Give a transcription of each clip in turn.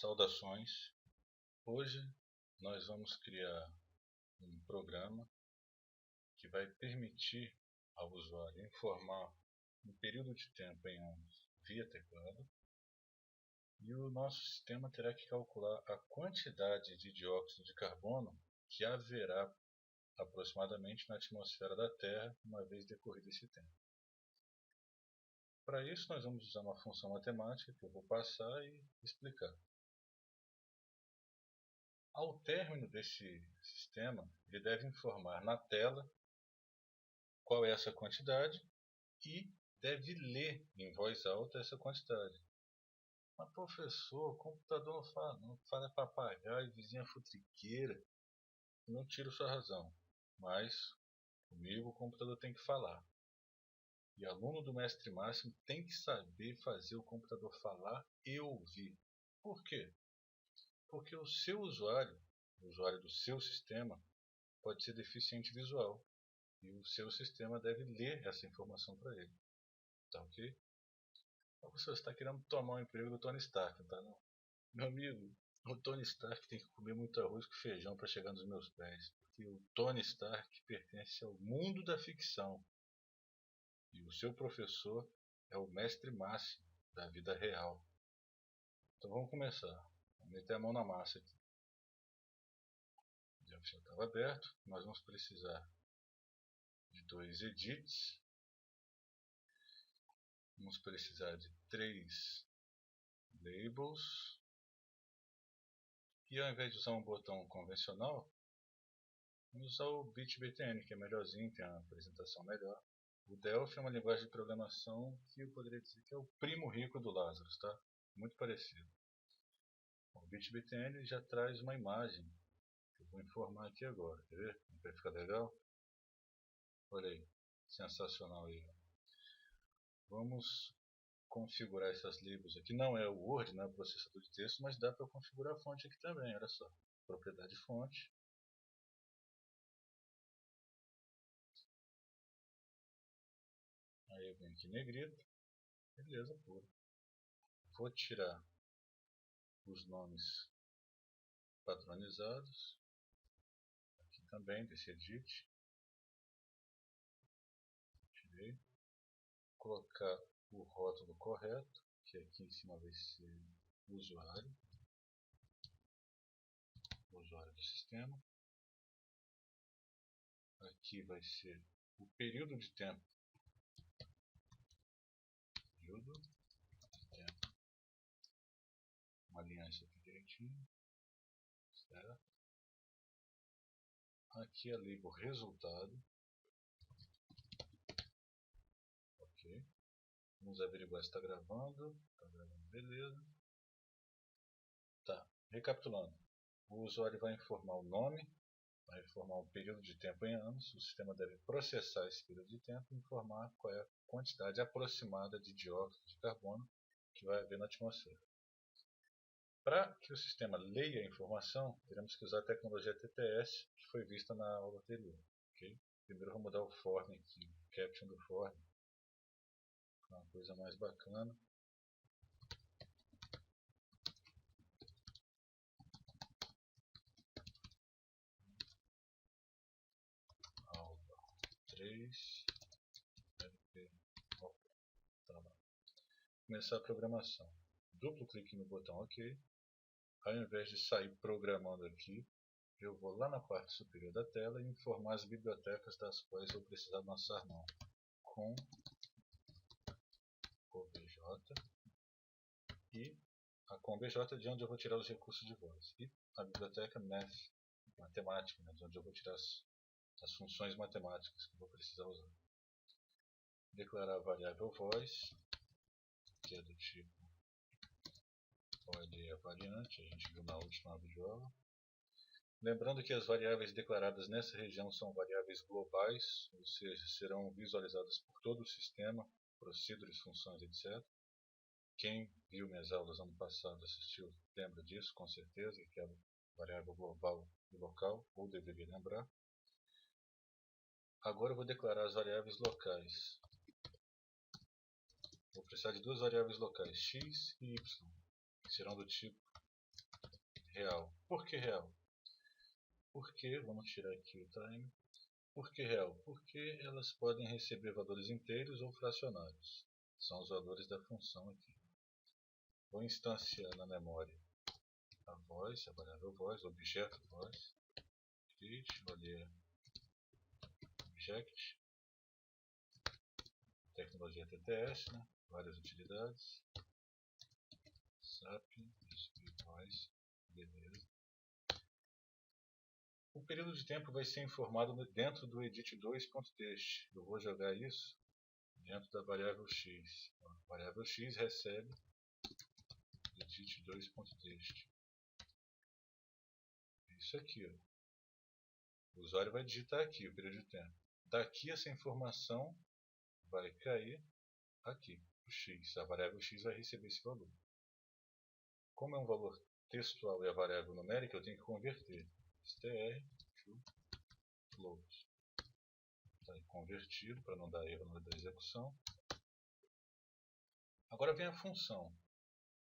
Saudações! Hoje nós vamos criar um programa que vai permitir ao usuário informar um período de tempo em anos via teclado, e o nosso sistema terá que calcular a quantidade de dióxido de carbono que haverá aproximadamente na atmosfera da Terra uma vez decorrido esse tempo. Para isso nós vamos usar uma função matemática que eu vou passar e explicar. Ao término desse sistema, ele deve informar na tela qual é essa quantidade e deve ler em voz alta essa quantidade. Mas professor, o computador não fala papagaio, vizinha futriqueira. Não tiro sua razão, mas comigo o computador tem que falar. E aluno do mestre máximo tem que saber fazer o computador falar e ouvir. Por quê? Porque o seu usuário, o usuário do seu sistema, pode ser deficiente visual. E o seu sistema deve ler essa informação para ele. Tá ok? Você está querendo tomar o emprego do Tony Stark, tá não? Meu amigo, o Tony Stark tem que comer muito arroz com feijão para chegar nos meus pés. Porque o Tony Stark pertence ao mundo da ficção. E o seu professor é o mestre máximo da vida real. Então vamos começar. Vamos meter a mão na massa aqui. Já estava aberto. Nós vamos precisar de 2 edits. Vamos precisar de 3 labels. E ao invés de usar um botão convencional, vamos usar o BitBTN, que é melhorzinho, tem uma apresentação melhor. O Delphi é uma linguagem de programação que eu poderia dizer que é o primo rico do Lazarus, tá? Muito parecido. O BitBTN já traz uma imagem, que eu vou informar aqui agora, quer ver? Vai ficar legal? Olha aí, sensacional aí. Vamos configurar essas labels aqui. Não é o Word, não é o processador de texto, mas dá para configurar a fonte aqui também, olha só. Propriedade fonte. Aí eu venho aqui negrito. Beleza pura. Vou tirar os nomes padronizados. Aqui também, desse edit. Tirei. Colocar o rótulo correto, que aqui em cima vai ser o usuário do sistema. Aqui vai ser o período de tempo. Vamos alinhar isso aqui direitinho. Certo? Aqui a label resultado. Ok. Vamos averiguar se está gravando. Está gravando, beleza. Tá. Recapitulando. O usuário vai informar o nome, vai informar o período de tempo em anos. O sistema deve processar esse período de tempo e informar qual é a quantidade aproximada de dióxido de carbono que vai haver na atmosfera. Para que o sistema leia a informação, teremos que usar a tecnologia TTS, que foi vista na aula anterior. Okay? Primeiro vou mudar o form aqui, o caption do form, uma coisa mais bacana. Aula 3. Tá lá. Começar a programação. Duplo clique no botão OK. Ao invés de sair programando aqui, eu vou lá na parte superior da tela e informar as bibliotecas das quais eu precisar lançar mão. Com OBJ e a COM-BJ de onde eu vou tirar os recursos de voz. E a biblioteca Math, matemática, né, de onde eu vou tirar as funções matemáticas que eu vou precisar usar. Declarar a variável voz, que é do tipo OLE variante, a gente viu na última videoaula. Lembrando que as variáveis declaradas nessa região são variáveis globais, ou seja, serão visualizadas por todo o sistema, procedures, funções, etc. Quem viu minhas aulas ano passado, assistiu, lembra disso, com certeza, que é a variável global e local, ou deveria lembrar. Agora eu vou declarar as variáveis locais. Vou precisar de 2 variáveis locais, x e y, que serão do tipo real. Por que real? Porque, vamos tirar aqui o time. Por que real? Porque elas podem receber valores inteiros ou fracionários. São os valores da função aqui. Vou instanciar na memória a voz, a variável voz, o objeto voz. Create, vou ler object. Tecnologia TTS, né? Várias utilidades. SAP, voz, beleza. O período de tempo vai ser informado dentro do edit2.txt. Eu vou jogar isso dentro da variável x. A variável x recebe edit2.txt. Isso aqui, ó. O usuário vai digitar aqui o período de tempo. Daqui essa informação vai cair aqui, o x. A variável x vai receber esse valor. Como é um valor textual e a variável numérica, eu tenho que converter. str to float. Está convertido para não dar erro na hora da execução. Agora vem a função.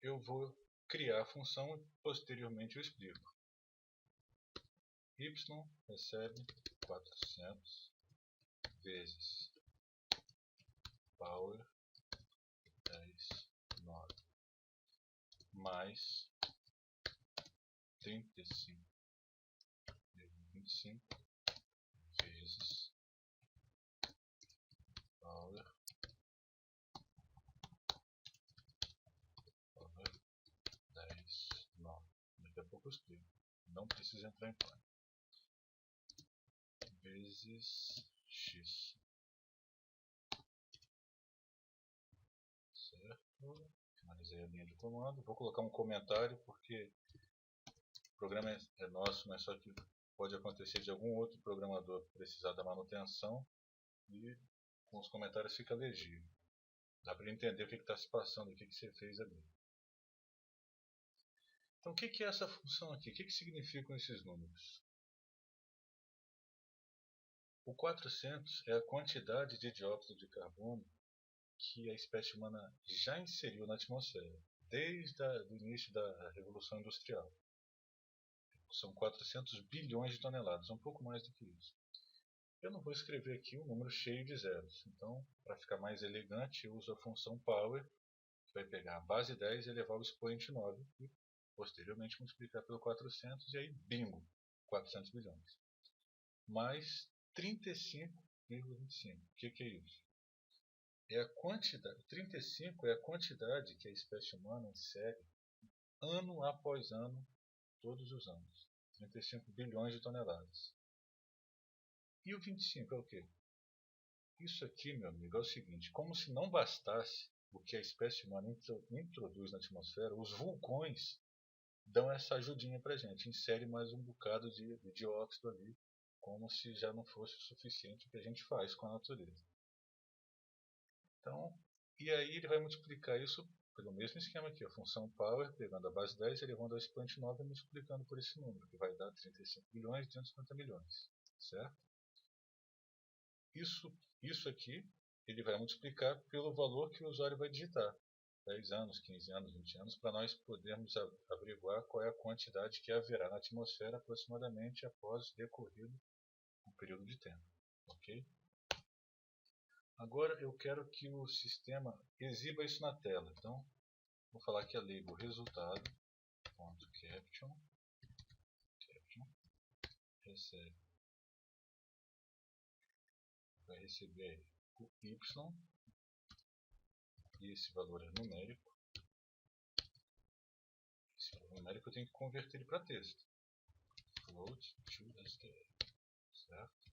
Eu vou criar a função e posteriormente eu explico. Y recebe 400 vezes power 10,9 mais 35,25 vezes power 10,9. Daqui a pouco eu explico. Não precisa entrar em plano. Vezes x. Certo? Finalizei a linha de comando. Vou colocar um comentário porque o programa é nosso, mas só que pode acontecer de algum outro programador precisar da manutenção e com os comentários fica legível. Dá para entender o que está se passando, o que você fez ali. Então o que é essa função aqui? O que significam esses números? O 400 é a quantidade de dióxido de carbono que a espécie humana já inseriu na atmosfera, desde o início da Revolução Industrial. São 400 bilhões de toneladas, um pouco mais do que isso. Eu não vou escrever aqui um número cheio de zeros, então, para ficar mais elegante, eu uso a função power, que vai pegar a base 10 e elevar o expoente 9, e posteriormente multiplicar pelo 400, e aí, bingo, 400 bilhões. Mais 35,25. O que é isso? É a quantidade, 35 é a quantidade que a espécie humana insere ano após ano, todos os anos. 35 bilhões de toneladas. E o 25 é o quê? Isso aqui, meu amigo, é o seguinte: como se não bastasse o que a espécie humana introduz na atmosfera, os vulcões dão essa ajudinha pra gente, insere mais um bocado de dióxido ali, como se já não fosse o suficiente o que a gente faz com a natureza. Então, e aí ele vai multiplicar isso pelo mesmo esquema aqui, a função power, pegando a base 10, elevando ao expoente 9 e multiplicando por esse número, que vai dar 35 bilhões e 250 milhões, certo? Isso aqui, ele vai multiplicar pelo valor que o usuário vai digitar, 10 anos, 15 anos, 20 anos, para nós podermos averiguar qual é a quantidade que haverá na atmosfera aproximadamente após decorrido um período de tempo, ok? Agora eu quero que o sistema exiba isso na tela. Então, vou falar que a label resultado.caption recebe. Vai receber o y e esse valor é numérico. Esse valor numérico eu tenho que converter ele para texto. Float to str, certo?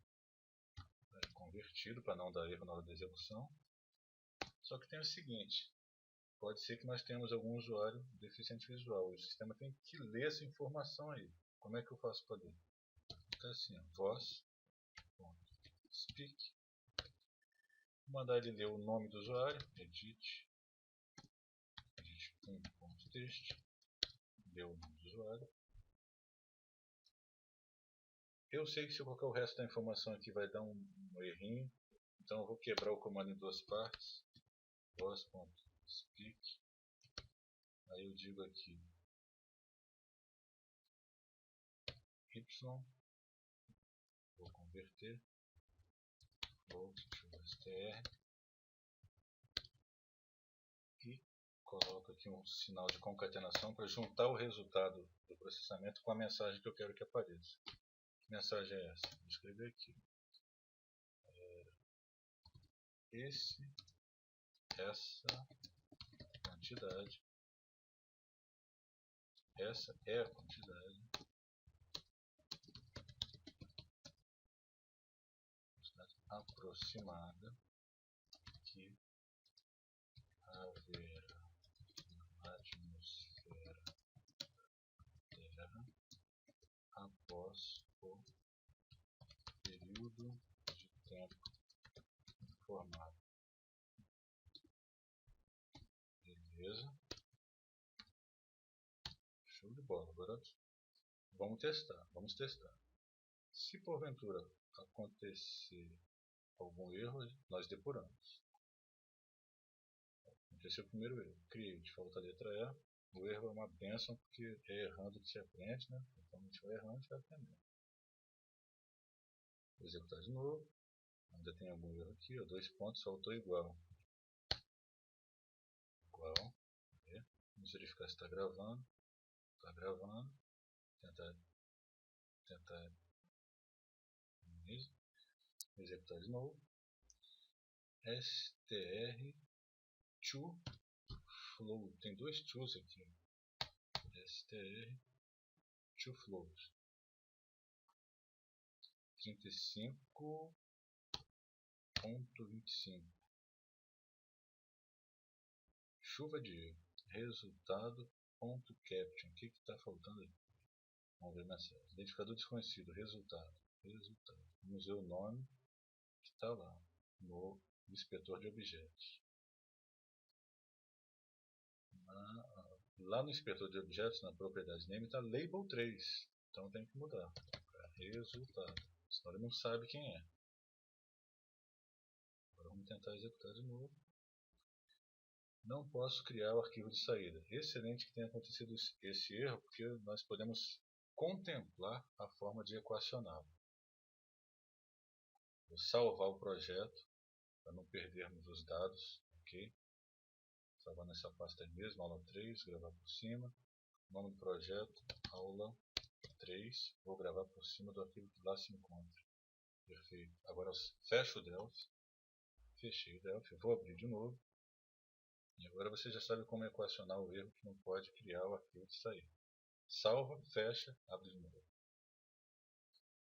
É convertido para não dar erro na hora da execução. Só que tem o seguinte: pode ser que nós tenhamos algum usuário deficiente visual. O sistema tem que ler essa informação aí. Como é que eu faço para ler? Fica assim, ó, voz.speak. Vou mandar ele ler o nome do usuário, edit1.text, ler o nome do usuário. Eu sei que se eu colocar o resto da informação aqui vai dar um errinho, então eu vou quebrar o comando em duas partes, voz.speak. Aí eu digo aqui y, vou converter, float, str, e coloco aqui um sinal de concatenação para juntar o resultado do processamento com a mensagem que eu quero que apareça. Que mensagem é essa? Vou escrever aqui. Essa quantidade, essa é a quantidade aproximada que haverá na atmosfera Terra após o período de tempo informado. Beleza? Show de bola. Agora vamos testar. Se porventura acontecer algum erro, nós depuramos. Aconteceu o primeiro erro. Create, falta a letra E. O erro é uma bênção porque é errando que se aprende, né? Então a gente vai errando e vai aprendendo. Vou executar de novo. Ainda tem algum erro aqui, ó, 2 pontos, faltou igual. Igual. Vamos verificar se está gravando. Está gravando. Tentar executar de novo. str to float. Tem dois to's aqui. str to float. 35.25. Chuva de erro. Resultado.caption. O que está faltando aí? Vamos ver na série. Identificador desconhecido. Resultado. Vamos ver o nome que está lá no inspetor de objetos. Lá no inspetor de objetos, na propriedade name, está label 3. Então tem que mudar para resultado. Senão ele não sabe quem é. Agora vamos tentar executar de novo. Não posso criar o arquivo de saída. Excelente que tenha acontecido esse erro, porque nós podemos contemplar a forma de equacioná-lo. Vou salvar o projeto para não perdermos os dados. Ok? Salvar nessa pasta aí mesmo, aula 3, gravar por cima. Nome do projeto, aula 3. Vou gravar por cima do arquivo que lá se encontra. Perfeito. Agora fecho o Delphi. Fechei o Delphi. Vou abrir de novo. E agora você já sabe como equacionar o erro que não pode criar o arquivo de saída. Salva, fecha, abre de novo.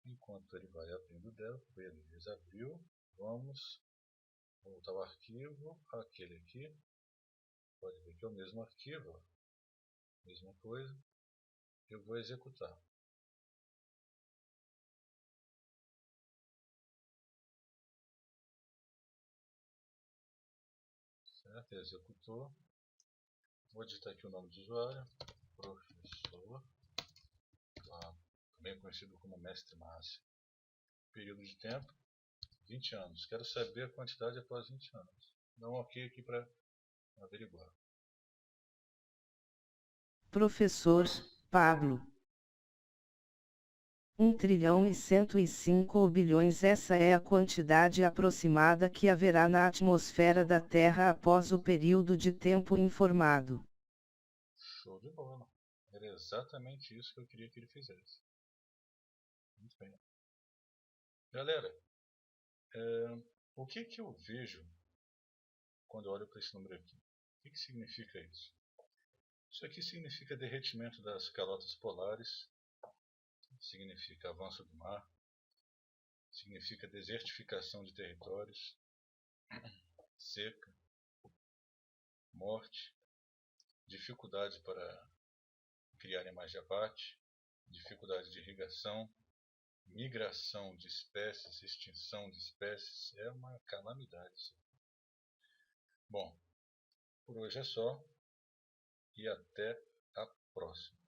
Enquanto ele vai abrindo o Delphi, beleza, abriu. Vamos voltar ao arquivo, aquele aqui. Pode ver que é o mesmo arquivo, ó. Mesma coisa. Eu vou executar. Certo? Executou. Vou digitar aqui o nome do usuário. Professor. Também conhecido como Mestre Márcio. Período de tempo. 20 anos. Quero saber a quantidade após 20 anos. Dá um ok aqui para averiguar. Professor Pablo. 1.105 bilhões. Essa é a quantidade aproximada que haverá na atmosfera da Terra após o período de tempo informado. Show de bola. Era exatamente isso que eu queria que ele fizesse. Muito bem. Galera, o que eu vejo quando eu olho para esse número aqui? O que significa isso? Isso aqui significa derretimento das calotas polares, significa avanço do mar, significa desertificação de territórios, seca, morte, dificuldade para criar animais de abate, dificuldade de irrigação, migração de espécies, extinção de espécies. É uma calamidade. Bom, por hoje é só e até a próxima.